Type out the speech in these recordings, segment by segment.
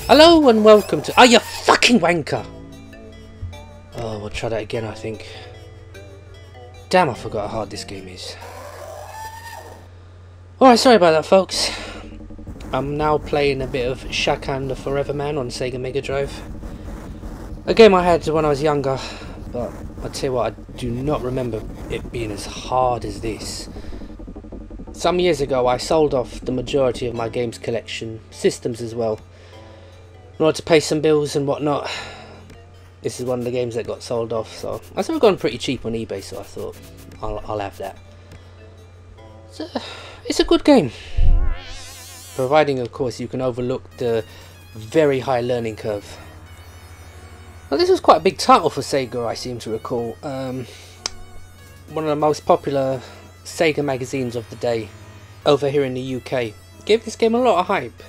Hello and welcome to... Oh, you fucking wanker! Oh, we'll try that again, I think. Damn, I forgot how hard this game is. Alright, sorry about that, folks. I'm now playing a bit of Chakan the Forever Man on Sega Megadrive. A game I had when I was younger, but I'll tell you what, I do not remember it being as hard as this. Some years ago, I sold off the majority of my games collection, systems as well, in order to pay some bills and whatnot. This is one of the games that got sold off, so I sort of gone pretty cheap on eBay, so I thought I'll have that. It's a good game, providing of course you can overlook the very high learning curve. Well, this was quite a big title for Sega, I seem to recall. One of the most popular Sega magazines of the day over here in the UK gave this game a lot of hype.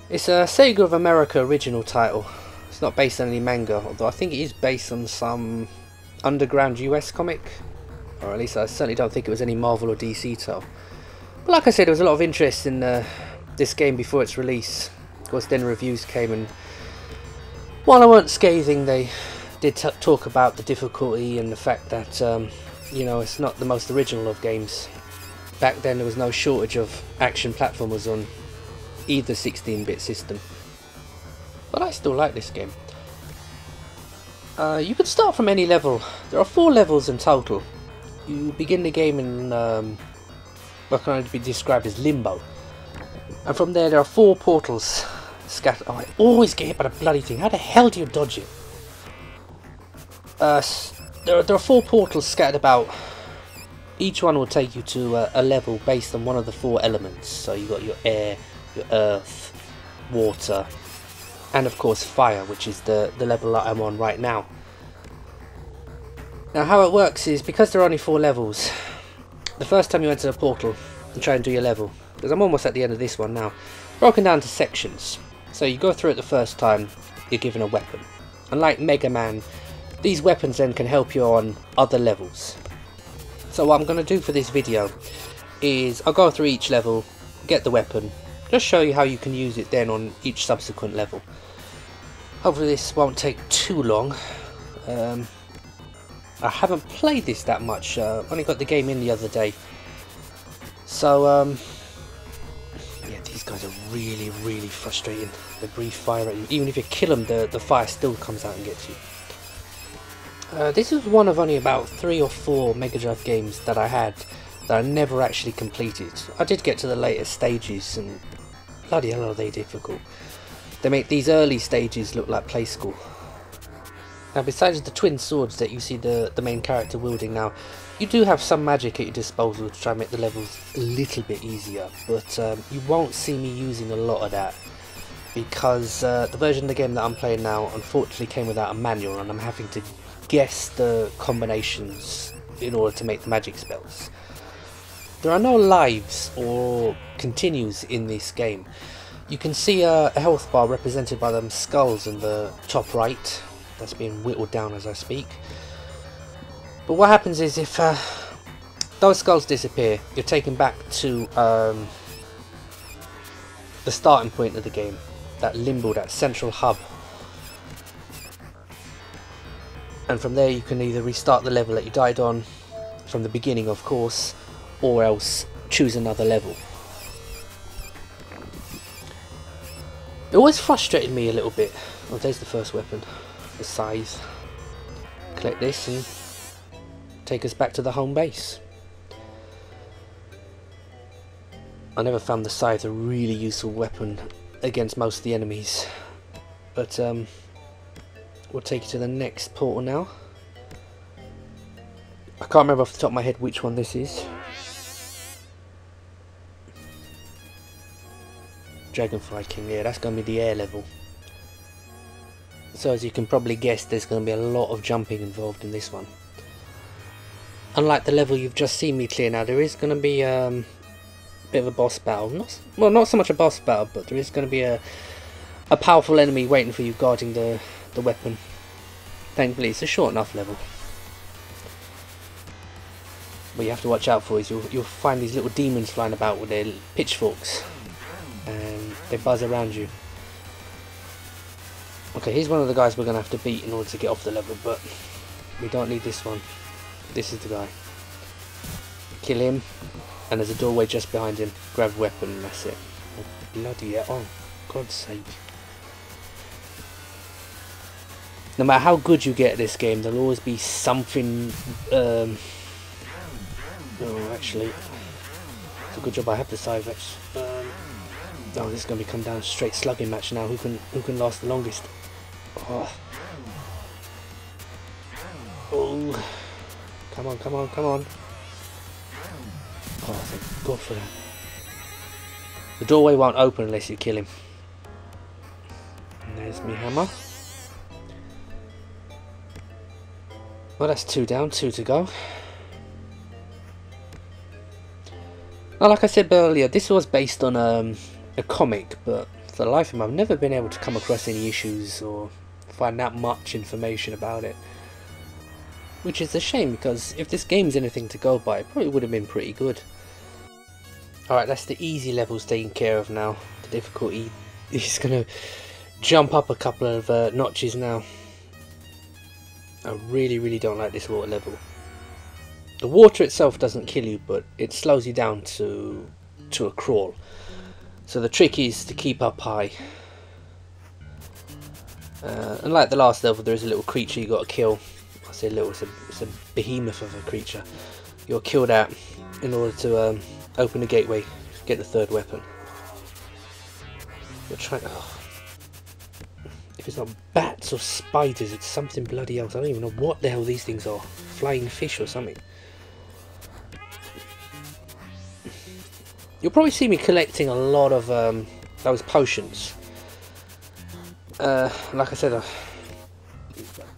It's a Sega of America original title. It's not based on any manga, although I think it is based on some underground US comic, or at least I certainly don't think it was any Marvel or DC title. But like I said, there was a lot of interest in this game before its release. Of course, then reviews came, and while I weren't scathing, they did talk about the difficulty and the fact that you know, it's not the most original of games. Back then there was no shortage of action platformers on either 16-bit system. But I still like this game. You can start from any level. There are 4 levels in total. You begin the game in what can only be described as limbo. And from there are 4 portals scattered. Oh, I always get hit by the bloody thing. How the hell do you dodge it? There are 4 portals scattered about. Each one will take you to a level based on one of the 4 elements. So you've got your air, your earth, water, and of course fire, which is the level that I'm on right now. Now how it works is, because there are only 4 levels, the first time you enter a portal and try and do your level, because I'm almost at the end of this one now, broken down to sections. So you go through it the first time, you're given a weapon. Unlike Mega Man, these weapons then can help you on other levels. So what I'm going to do for this video is I'll go through each level, get the weapon, just show you how you can use it then on each subsequent level. Hopefully this won't take too long. I haven't played this that much, only got the game in the other day. So yeah, these guys are really frustrating. They breathe fire at you. Even if you kill them, the fire still comes out and gets you. This is one of only about 3 or 4 Mega Drive games that I had that I never actually completed. I did get to the later stages, and bloody hell are they difficult. They make these early stages look like play school. Now, besides the twin swords that you see the main character wielding now, you do have some magic at your disposal to try and make the levels a little bit easier, but you won't see me using a lot of that, because the version of the game that I'm playing now unfortunately came without a manual, and I'm having to guess the combinations in order to make the magic spells. There are no lives or continues in this game. You can see a health bar represented by them skulls in the top right. That's being whittled down as I speak. But what happens is, if those skulls disappear, you're taken back to the starting point of the game, that limbo, that central hub. And from there you can either restart the level that you died on from the beginning, of course, or else choose another level. It always frustrated me a little bit. Oh, there's the first weapon, the scythe. Collect this and take us back to the home base. I never found the scythe a really useful weapon against most of the enemies, but we'll take you to the next portal now. I can't remember off the top of my head which one this is. Dragonfly King, yeah, that's going to be the air level. So as you can probably guess, there's going to be a lot of jumping involved in this one. Unlike the level you've just seen me clear now, there is going to be a bit of a boss battle. Not so much a boss battle, but there is going to be a powerful enemy waiting for you guarding the weapon. Thankfully it's a short enough level. What you have to watch out for is you'll find these little demons flying about with their pitchforks, and they buzz around you. Okay, here's one of the guys we're going to have to beat in order to get off the level, but we don't need this one. This is the guy. Kill him, and there's a doorway just behind him. Grab weapon, and that's it. Oh, bloody hell. Oh, God's sake. No matter how good you get at this game, there'll always be something... oh, actually... It's a good job I have the side match. Oh, this is going to become down straight slugging match now. Who can last the longest? Oh. Oh. Come on, come on, come on. Oh, thank God for that. The doorway won't open unless you kill him. And there's me hammer. Well, that's 2 down, 2 to go. Now, like I said earlier, this was based on a comic, but for the life of me, I've never been able to come across any issues or find that much information about it. Which is a shame, because if this game's anything to go by, it probably would have been pretty good. Alright, that's the easy levels taken care of now. The difficulty is going to jump up a couple of notches now. I really don't like this water level. The water itself doesn't kill you, but it slows you down to a crawl. So the trick is to keep up high. And like the last level, there is a little creature you got to kill. I say little, it's a behemoth of a creature. You'll kill that in order to open the gateway, get the 3rd weapon. You're trying. Oh. If it's not bats or spiders, it's something bloody else. I don't even know what the hell these things are. Flying fish or something. You'll probably see me collecting a lot of those potions. Like I said, I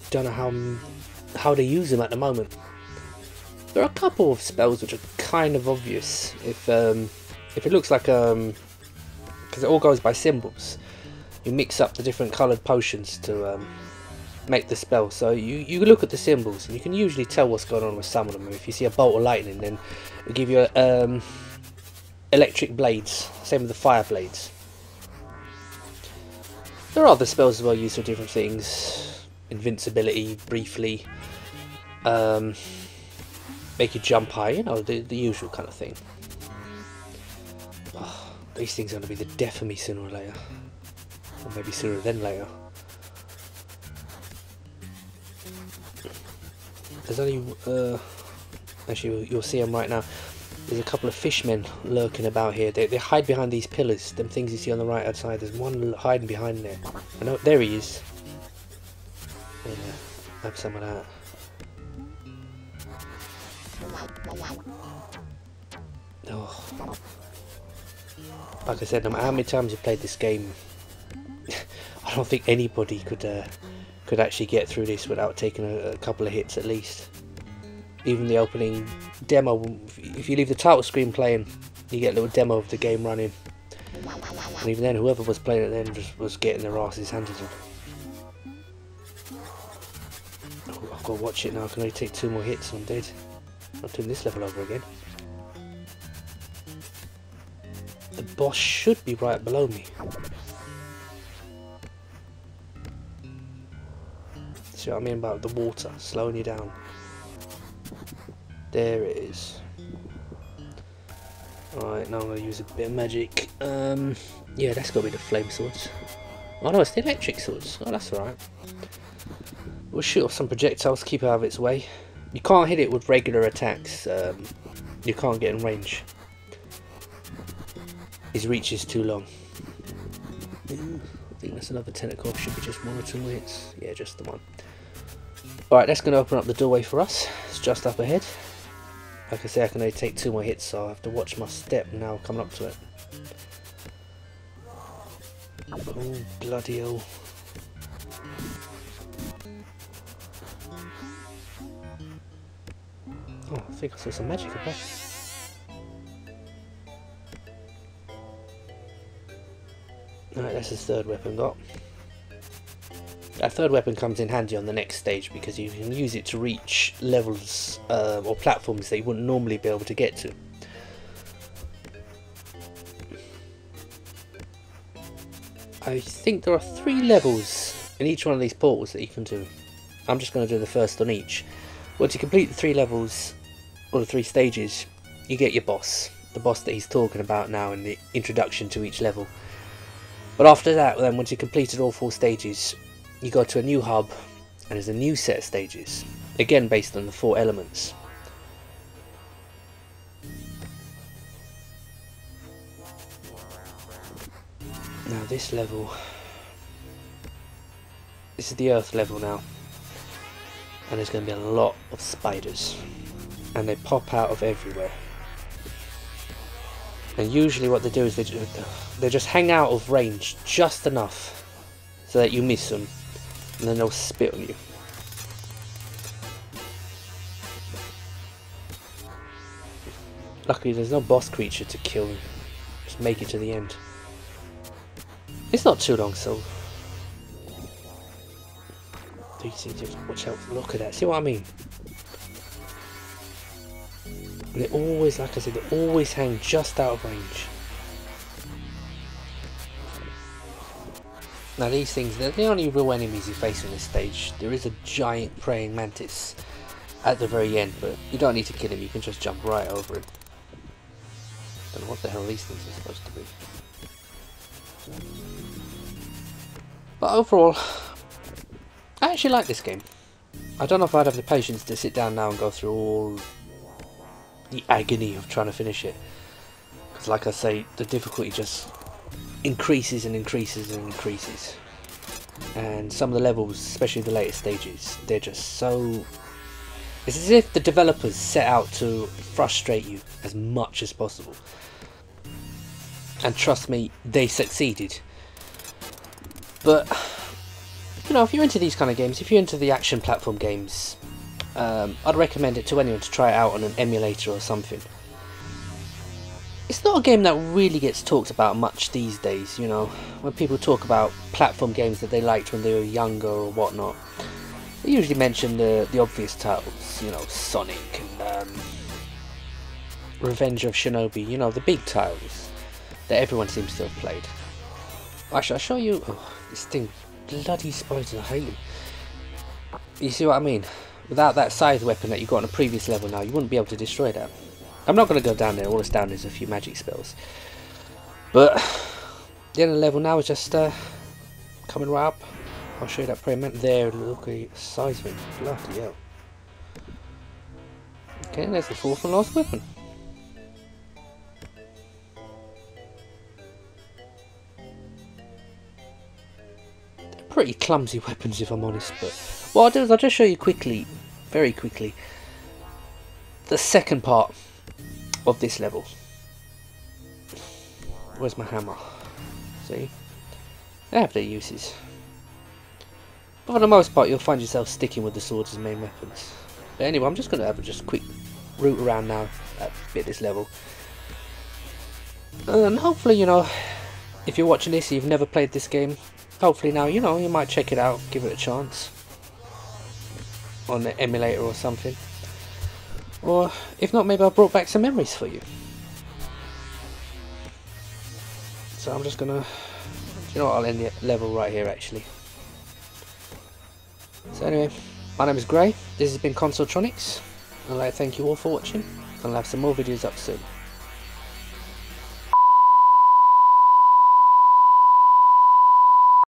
don't know how to use them at the moment. There are a couple of spells which are kind of obvious. If it looks like because it all goes by symbols. You mix up the different coloured potions to make the spell. So you look at the symbols and you can usually tell what's going on with some of them. If you see a bolt of lightning, then it'll give you electric blades. Same with the fire blades. There are other spells as well used for different things. Invincibility, briefly. Make you jump high, you know, the usual kind of thing. Oh, these things are going to be the death of me sooner or later. Or maybe sooner than later. There's only... actually, you'll see them right now. There's a couple of fishmen lurking about here. They hide behind these pillars. Them things you see on the right hand side. There's one hiding behind there. I know, there he is. Yeah, have some of that. Oh. Like I said, no matter how many times you played this game, I don't think anybody could actually get through this without taking a couple of hits at least. Even the opening demo, if you leave the title screen playing, you get a little demo of the game running. And even then, whoever was playing it then just was getting their asses handed to them. Oh, I've got to watch it now. I can only take 2 more hits and I'm dead. I'm doing this level over again. The boss should be right below me. See what I mean about the water slowing you down? There it is. Alright, now I'm going to use a bit of magic. Yeah, that's got to be the flame swords. Oh no, it's the electric swords. Oh, that's alright. We'll shoot off some projectiles, keep out of its way. You can't hit it with regular attacks. You can't get in range. His reach is too long. I think that's another tentacle. Should be just 1 or 2 hits. Yeah, just the one. Alright, that's going to open up the doorway for us. It's just up ahead. Like I say, I can only take 2 more hits, so I have to watch my step now coming up to it. Oh, bloody hell. Oh, I think I saw some magic above. Alright, that's his 3rd weapon got. That 3rd weapon comes in handy on the next stage because you can use it to reach levels or platforms that you wouldn't normally be able to get to. I think there are 3 levels And each one of these portals that you can do, I'm just going to do the first on each. Once you complete the 3 levels, or the 3 stages, you get your boss. The boss that he's talking about now in the introduction to each level. But after that, then once you completed all 4 stages, you go to a new hub, and there's a new set of stages. Again based on the 4 elements. Now this level, this is the earth level now, and there's going to be a lot of spiders, and they pop out of everywhere. And usually what they do is they just hang out of range just enough so that you miss them, and then they'll spit on you. Luckily there's no boss creature to kill, just make it to the end. It's not too long, so just watch out. Look at that, see what I mean? They always, like I said, they always hang just out of range. Now these things, they're the only real enemies you face in this stage. There is a giant praying mantis at the very end, but you don't need to kill him, you can just jump right over him. Don't know what the hell these things are supposed to be. But overall, I actually like this game. I don't know if I'd have the patience to sit down now and go through all the agony of trying to finish it. Because like I say, the difficulty just increases and increases and increases. And some of the levels, especially the later stages, they're just so... It's as if the developers set out to frustrate you as much as possible. And trust me, they succeeded. But, you know, if you're into these kind of games, if you're into the action platform games, I'd recommend it to anyone to try it out on an emulator or something. It's not a game that really gets talked about much these days, you know. When people talk about platform games that they liked when they were younger or whatnot, they usually mention the obvious titles, you know, Sonic and Revenge of Shinobi, you know, the big titles that everyone seems to have played. Actually, I'll show you. Oh, this thing, bloody spiders, I hate them. You see what I mean? Without that scythe weapon that you got on a previous level now, you wouldn't be able to destroy that. I'm not going to go down there, all it's down is a few magic spells. But the end of the level now is just coming right up. I'll show you that praying mantis there. Look at the size of it. Bloody hell. Okay, there's the 4th and last weapon. They're pretty clumsy weapons if I'm honest, but what I'll do is I'll just show you quickly, very quickly, the second part of this level. Where's my hammer? See? They have their uses. But for the most part, you'll find yourself sticking with the swords as main weapons. But anyway, I'm just going to have a just quick route around now at this level. And hopefully, you know, if you're watching this and you've never played this game, hopefully now, you know, you might check it out, give it a chance. On the emulator or something. Or, if not, maybe I've brought back some memories for you. So I'm just going to, you know what, I'll end the level right here actually. So anyway, my name is Gray, this has been Consoletronics. I'd like to thank you all for watching, and I'll have some more videos up soon.